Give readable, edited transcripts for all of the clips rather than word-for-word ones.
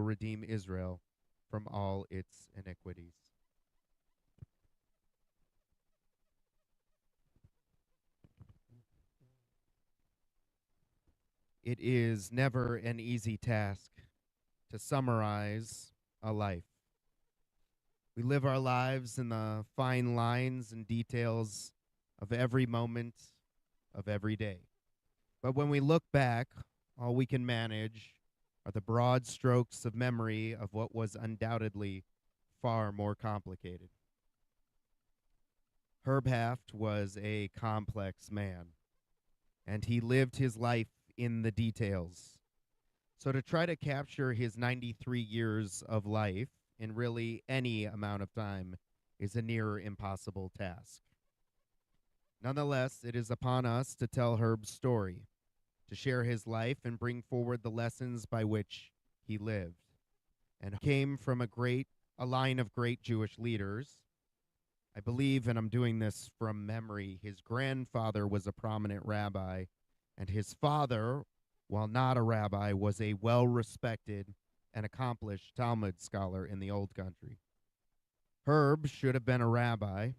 will redeem Israel from all its iniquities. It is never an easy task to summarize a life. We live our lives in the fine lines and details of every moment of every day. But when we look back, all we can manage are the broad strokes of memory of what was undoubtedly far more complicated. Herb Hafft was a complex man, and he lived his life in the details. So, to try to capture his 93 years of life in really any amount of time is a near impossible task. Nonetheless, it is upon us to tell Herb's story, to share his life and bring forward the lessons by which he lived. And came from a line of great Jewish leaders. I believe, and I'm doing this from memory, his grandfather was a prominent rabbi, and his father, while not a rabbi, was a well respected and accomplished Talmud scholar in the Old Country. Herb should have been a rabbi,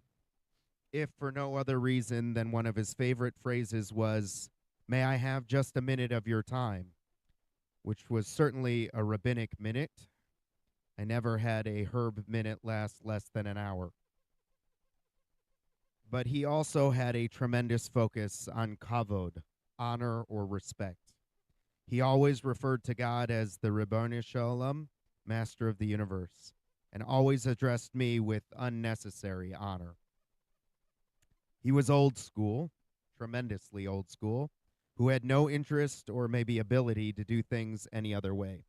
if for no other reason than one of his favorite phrases was, "May I have just a minute of your time?" which was certainly a rabbinic minute. I never had a Herb minute last less than an hour. But he also had a tremendous focus on kavod, honor or respect. He always referred to God as the Ribbon Shalom, master of the universe, and always addressed me with unnecessary honor. He was old school, tremendously old school, who had no interest or maybe ability to do things any other way.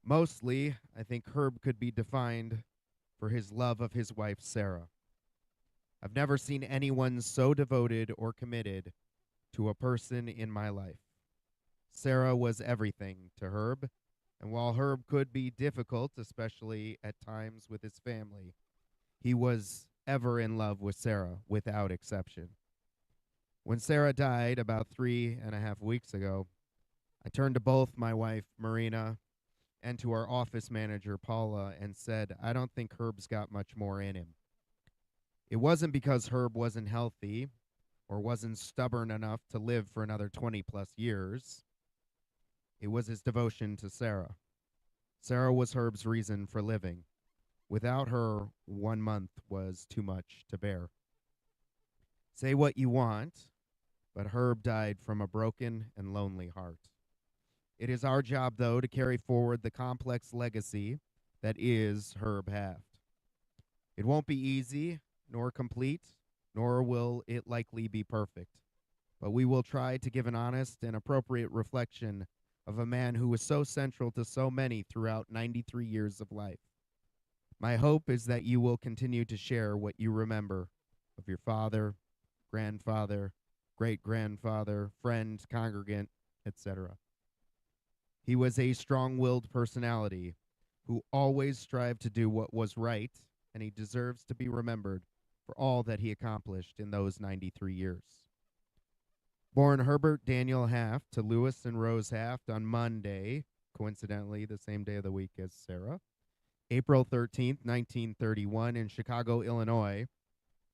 Mostly, I think Herb could be defined for his love of his wife, Sarah. I've never seen anyone so devoted or committed to a person in my life. Sarah was everything to Herb, and while Herb could be difficult, especially at times with his family, he was ever in love with Sarah, without exception. When Sarah died about 3.5 weeks ago, I turned to both my wife, Marina, and to our office manager, Paula, and said, I don't think Herb's got much more in him. It wasn't because Herb wasn't healthy or wasn't stubborn enough to live for another 20 plus years. It was his devotion to Sarah. Sarah was Herb's reason for living. Without her, 1 month was too much to bear. Say what you want, but Herb died from a broken and lonely heart. It is our job, though, to carry forward the complex legacy that is Herb Hafft. It won't be easy, nor complete, nor will it likely be perfect, but we will try to give an honest and appropriate reflection of a man who was so central to so many throughout 93 years of life. My hope is that you will continue to share what you remember of your father, grandfather, great-grandfather, friend, congregant, etc. He was a strong-willed personality who always strived to do what was right, and he deserves to be remembered for all that he accomplished in those 93 years. Born Herbert Daniel Hafft to Louis and Rose Hafft on Monday, coincidentally the same day of the week as Sarah, April 13th, 1931, in Chicago, Illinois,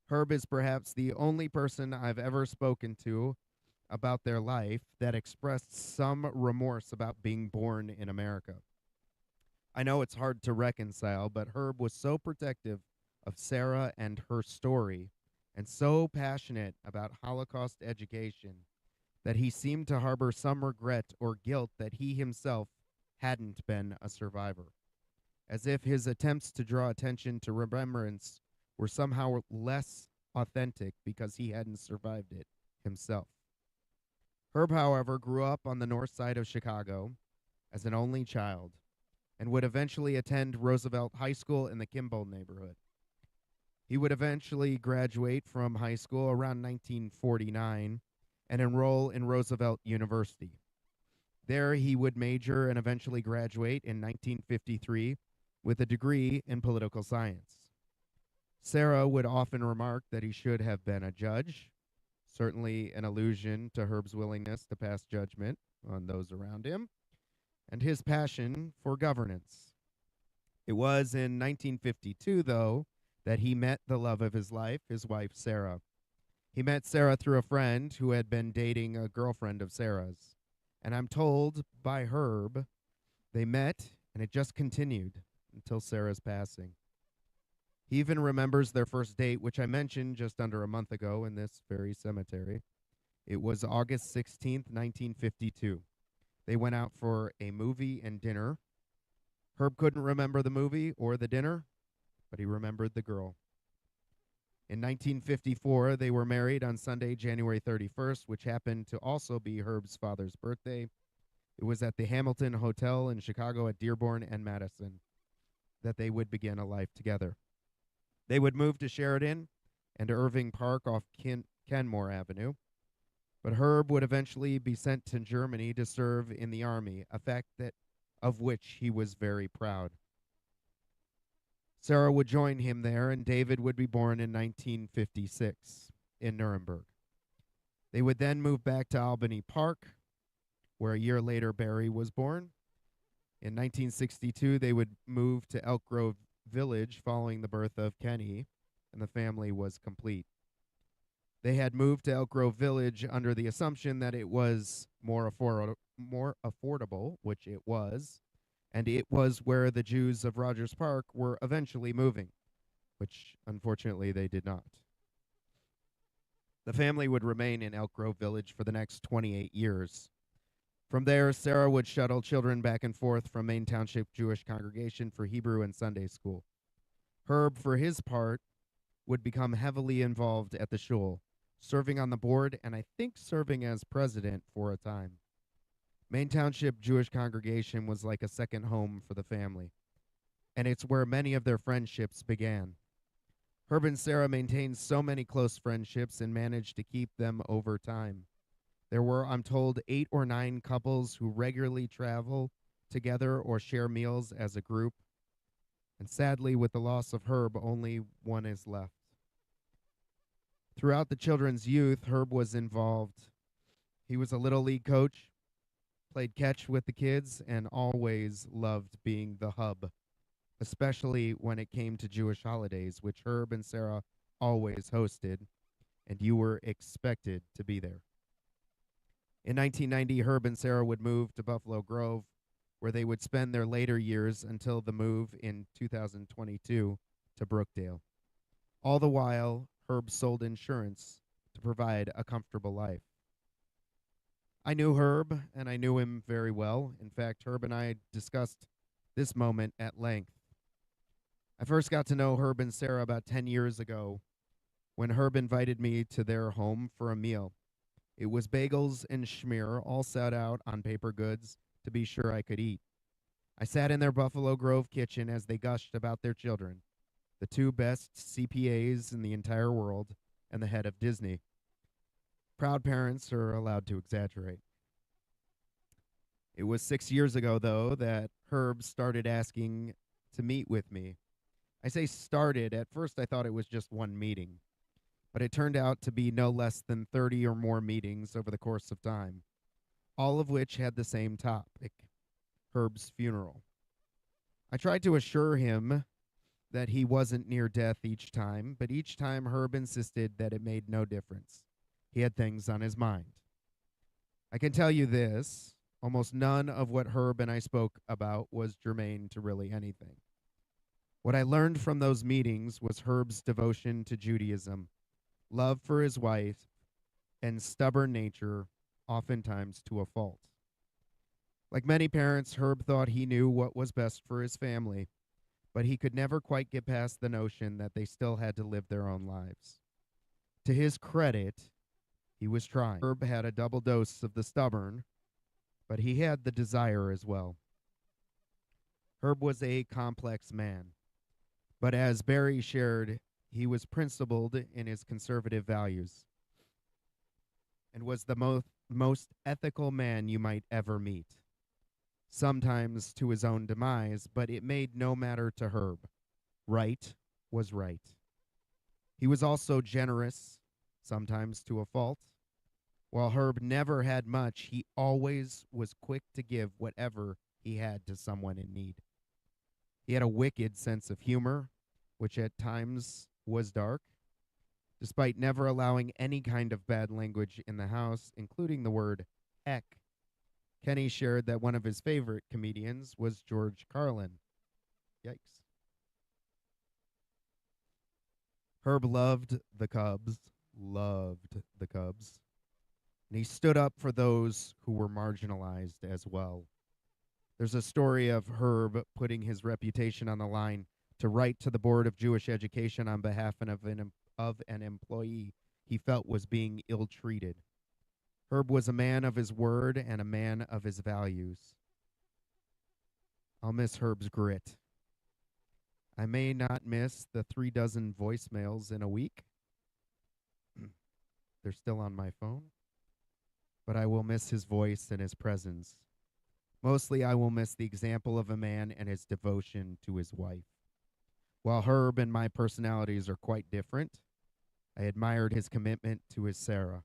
Herb is perhaps the only person I've ever spoken to about their life that expressed some remorse about being born in America. I know it's hard to reconcile, but Herb was so protective of Sarah and her story and so passionate about Holocaust education that he seemed to harbor some regret or guilt that he himself hadn't been a survivor, as if his attempts to draw attention to remembrance were somehow less authentic because he hadn't survived it himself. Herb, however, grew up on the north side of Chicago as an only child and would eventually attend Roosevelt High School in the Kimball neighborhood. He would eventually graduate from high school around 1949 and enroll in Roosevelt University. There he would major and eventually graduate in 1953 with a degree in political science. Sarah would often remark that he should have been a judge, certainly an allusion to Herb's willingness to pass judgment on those around him. and his passion for governance. It was in 1952, though, that he met the love of his life, his wife, Sarah. He met Sarah through a friend who had been dating a girlfriend of Sarah's. And I'm told by Herb they met and it just continued until Sarah's passing. He even remembers their first date, which I mentioned just under a month ago in this very cemetery. It was August 16th, 1952. They went out for a movie and dinner. Herb couldn't remember the movie or the dinner, but he remembered the girl. In 1954, they were married on Sunday, January 31st, which happened to also be Herb's father's birthday. It was at the Hamilton Hotel in Chicago at Dearborn and Madison that they would begin a life together. They would move to Sheridan and Irving Park off Kenmore Avenue, but Herb would eventually be sent to Germany to serve in the army, a fact of which he was very proud. Sarah would join him there, and David would be born in 1956 in Nuremberg. They would then move back to Albany Park, where a year later Barry was born. In 1962, they would move to Elk Grove Village following the birth of Kenny, and the family was complete. They had moved to Elk Grove Village under the assumption that it was more affordable, which it was, and it was where the Jews of Rogers Park were eventually moving, which unfortunately they did not. The family would remain in Elk Grove Village for the next 28 years. From there, Sarah would shuttle children back and forth from Maine Township Jewish Congregation for Hebrew and Sunday school. Herb, for his part, would become heavily involved at the shul, serving on the board and I think serving as president for a time. Maine Township Jewish Congregation was like a second home for the family, and it's where many of their friendships began. Herb and Sarah maintained so many close friendships and managed to keep them over time. There were, I'm told, 8 or 9 couples who regularly travel together or share meals as a group. And sadly, with the loss of Herb, only one is left. Throughout the children's youth, Herb was involved. He was a little league coach, played catch with the kids, and always loved being the hub, especially when it came to Jewish holidays, which Herb and Sarah always hosted, and you were expected to be there. In 1990, Herb and Sarah would move to Buffalo Grove, where they would spend their later years until the move in 2022 to Brookdale. All the while, Herb sold insurance to provide a comfortable life. I knew Herb, and I knew him very well. In fact, Herb and I discussed this moment at length. I first got to know Herb and Sarah about 10 years ago when Herb invited me to their home for a meal. It was bagels and schmear, all set out on paper goods to be sure I could eat. I sat in their Buffalo Grove kitchen as they gushed about their children, the 2 best CPAs in the entire world, and the head of Disney. Proud parents are allowed to exaggerate. It was 6 years ago, though, that Herb started asking to meet with me. I say started. At first, I thought it was just one meeting, but it turned out to be no less than 30 or more meetings over the course of time, all of which had the same topic: Herb's funeral. I tried to assure him that he wasn't near death each time, but each time Herb insisted that it made no difference. He had things on his mind. I can tell you this: almost none of what Herb and I spoke about was germane to really anything. What I learned from those meetings was Herb's devotion to Judaism, love for his wife, and stubborn nature, oftentimes to a fault. Like many parents, Herb thought he knew what was best for his family, but he could never quite get past the notion that they still had to live their own lives. To his credit, he was trying. Herb had a double dose of the stubborn, but he had the desire as well. Herb was a complex man, but as Barry shared, he was principled in his conservative values and was the most ethical man you might ever meet, sometimes to his own demise, but it made no matter to Herb. Right was right. He was also generous, sometimes to a fault. While Herb never had much, he always was quick to give whatever he had to someone in need. He had a wicked sense of humor, which at times was dark. Despite never allowing any kind of bad language in the house, including the word heck, Kenny shared that one of his favorite comedians was George Carlin. Yikes. Herb loved the Cubs, and he stood up for those who were marginalized as well. There's a story of Herb putting his reputation on the line to write to the Board of Jewish Education on behalf of an employee he felt was being ill treated. Herb was a man of his word and a man of his values. I'll miss Herb's grit. I may not miss the 3 dozen voicemails in a week. They're still on my phone. But I will miss his voice and his presence. Mostly, I will miss the example of a man and his devotion to his wife. While Herb and my personalities are quite different, I admired his commitment to his Sarah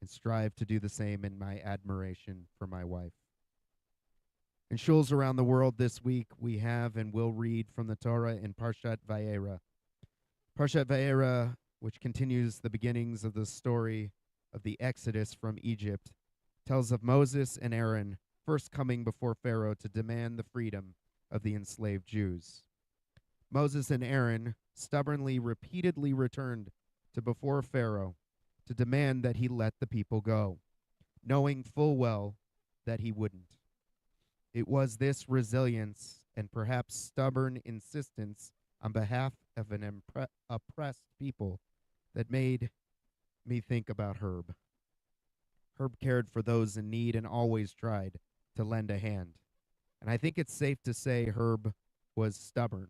and strive to do the same in my admiration for my wife. In shuls around the world this week, we have and will read from the Torah in Parshat Vayera. Parshat Vayera, which continues the beginnings of the story of the Exodus from Egypt, tells of Moses and Aaron first coming before Pharaoh to demand the freedom of the enslaved Jews. Moses and Aaron stubbornly, repeatedly returned to before Pharaoh to demand that he let the people go, knowing full well that he wouldn't. It was this resilience and perhaps stubborn insistence on behalf of an oppressed people that made me think about Herb. Herb cared for those in need and always tried to lend a hand. And I think it's safe to say Herb was stubborn.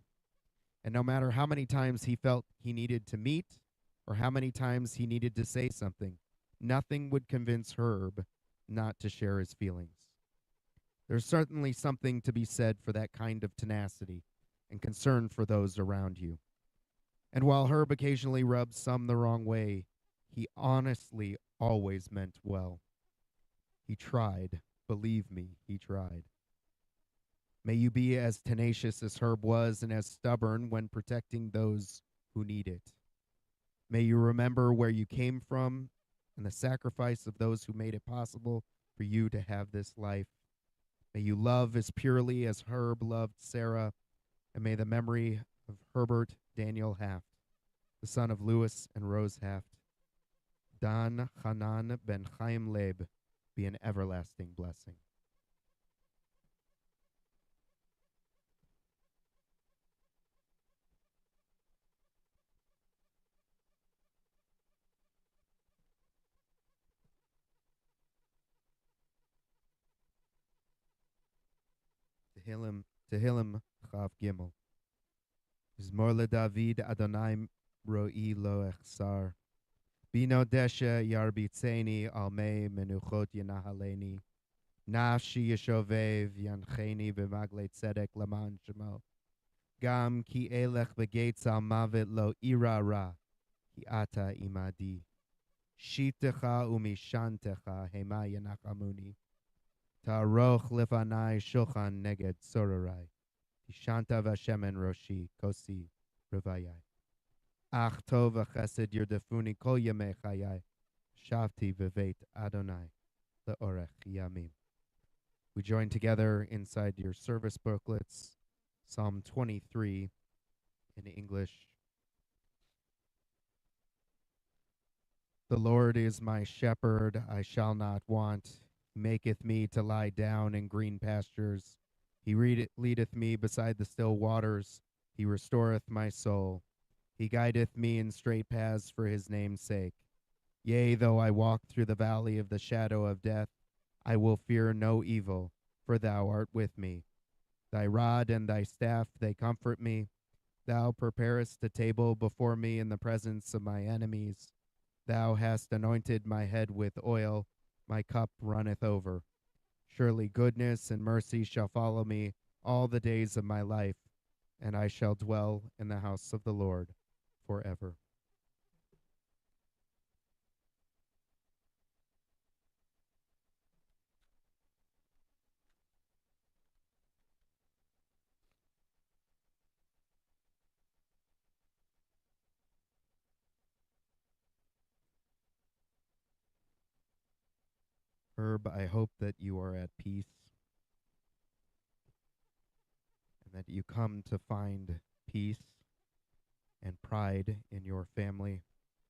And no matter how many times he felt he needed to meet or how many times he needed to say something, nothing would convince Herb not to share his feelings. There's certainly something to be said for that kind of tenacity and concern for those around you. And while Herb occasionally rubbed some the wrong way, he honestly always meant well. He tried. Believe me, he tried. May you be as tenacious as Herb was and as stubborn when protecting those who need it. May you remember where you came from and the sacrifice of those who made it possible for you to have this life. May you love as purely as Herb loved Sarah, and may the memory of Herbert Daniel Hafft, the son of Louis and Rose Hafft, Dan Hanan ben Chaim Leib, be an everlasting blessing. Tehillim Chav Gimel. Mizmor LeDavid Adonai Ro'i Lo Echsar. Bino Desha Yarbitzeni Almei Menuchot Yenahaleni. Nafshi Yeshovev Yancheni B'magle Tzedek Laman Shemo. Gam Ki Elech Begates Al Mavet Lo Ira Ra. Ki Ata Imadi. Shitecha Umishantecha Hema Yenachamuni. Ta'aroch Lefanai Shulchan Neged Sororai. Tishanta Vashemen Roshi Kosi Revayai. Ach Tov Chesed Yerdefuni Kol Yemei Chayai. Shavti V'Veit Adonai Le'orech Yamim. We join together inside your service booklets, Psalm 23 in English. The Lord is my shepherd, I shall not want. He maketh me to lie down in green pastures. He leadeth me beside the still waters. He restoreth my soul. He guideth me in straight paths for his name's sake. Yea, though I walk through the valley of the shadow of death, I will fear no evil, for thou art with me. Thy rod and thy staff, they comfort me. Thou preparest a table before me in the presence of my enemies. Thou hast anointed my head with oil, my cup runneth over. Surely goodness and mercy shall follow me all the days of my life, and I shall dwell in the house of the Lord forever. Herb, I hope that you are at peace and that you come to find peace and pride in your family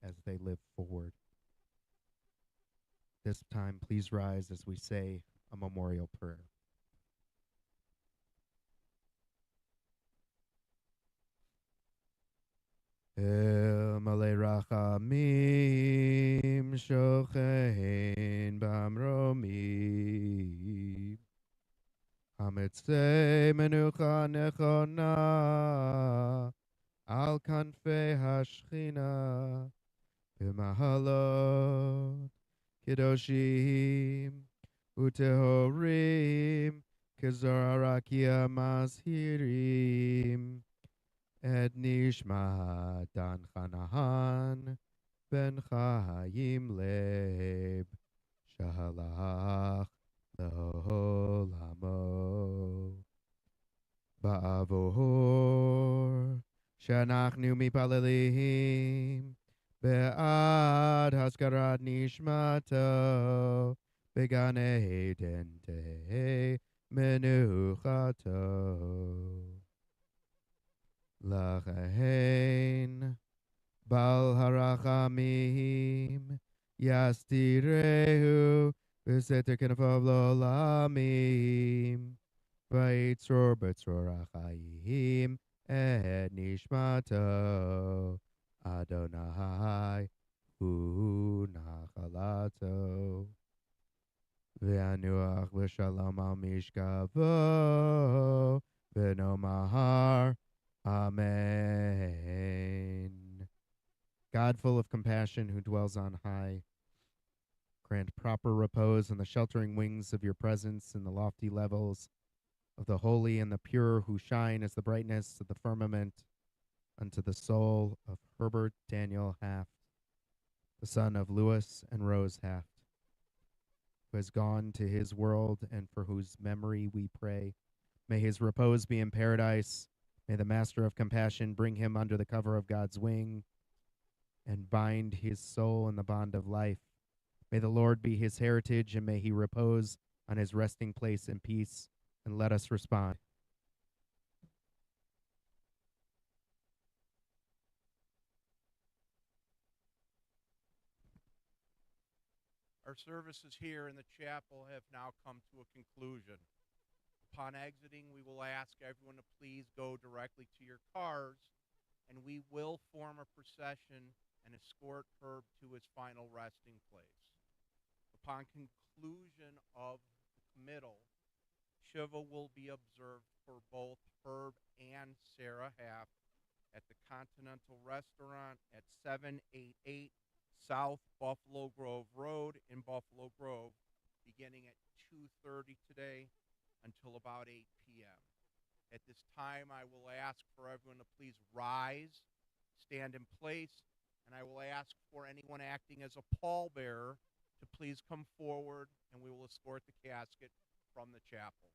as they live forward. This time, please rise as we say a memorial prayer. El Malay Rachamim Shochein Bamromi Hamitzei Menucha Nechona Al Kanfei Hashchina B'mahalot Kedoshim Utehorim Kezor Arakia Mashirim Et Nishma Dan Chanahan Ben Chaim Leb Shalach Leholamo Ba'avor Shanachnu Mipalelim Be'ad Haskarat Nishmato Began Eden Te Menuchato Lachain Bal Harachamim Yastirehu V'seter Kenafav Lolamim Vaitzor Betzor Achayim Et Nishmato Adonai Hu Nachalato V'anuach V'shalom Al Mishkavo V'nomahar Amen. God, full of compassion, who dwells on high, grant proper repose in the sheltering wings of your presence in the lofty levels of the holy and the pure, who shine as the brightness of the firmament unto the soul of Herbert Daniel Hafft, the son of Louis and Rose Hafft, who has gone to his world and for whose memory we pray. May his repose be in paradise. May the Master of Compassion bring him under the cover of God's wing and bind his soul in the bond of life. May the Lord be his heritage, and may he repose on his resting place in peace. And let us respond. Our services here in the chapel have now come to a conclusion. Upon exiting, we will ask everyone to please go directly to your cars, and we will form a procession and escort Herb to his final resting place. Upon conclusion of the committal, Shiva will be observed for both Herb and Sarah Hafft at the Continental Restaurant at 788 South Buffalo Grove Road in Buffalo Grove, beginning at 2:30 today until about 8 p.m. At this time, I will ask for everyone to please rise, stand in place, and I will ask for anyone acting as a pallbearer to please come forward, and we will escort the casket from the chapel.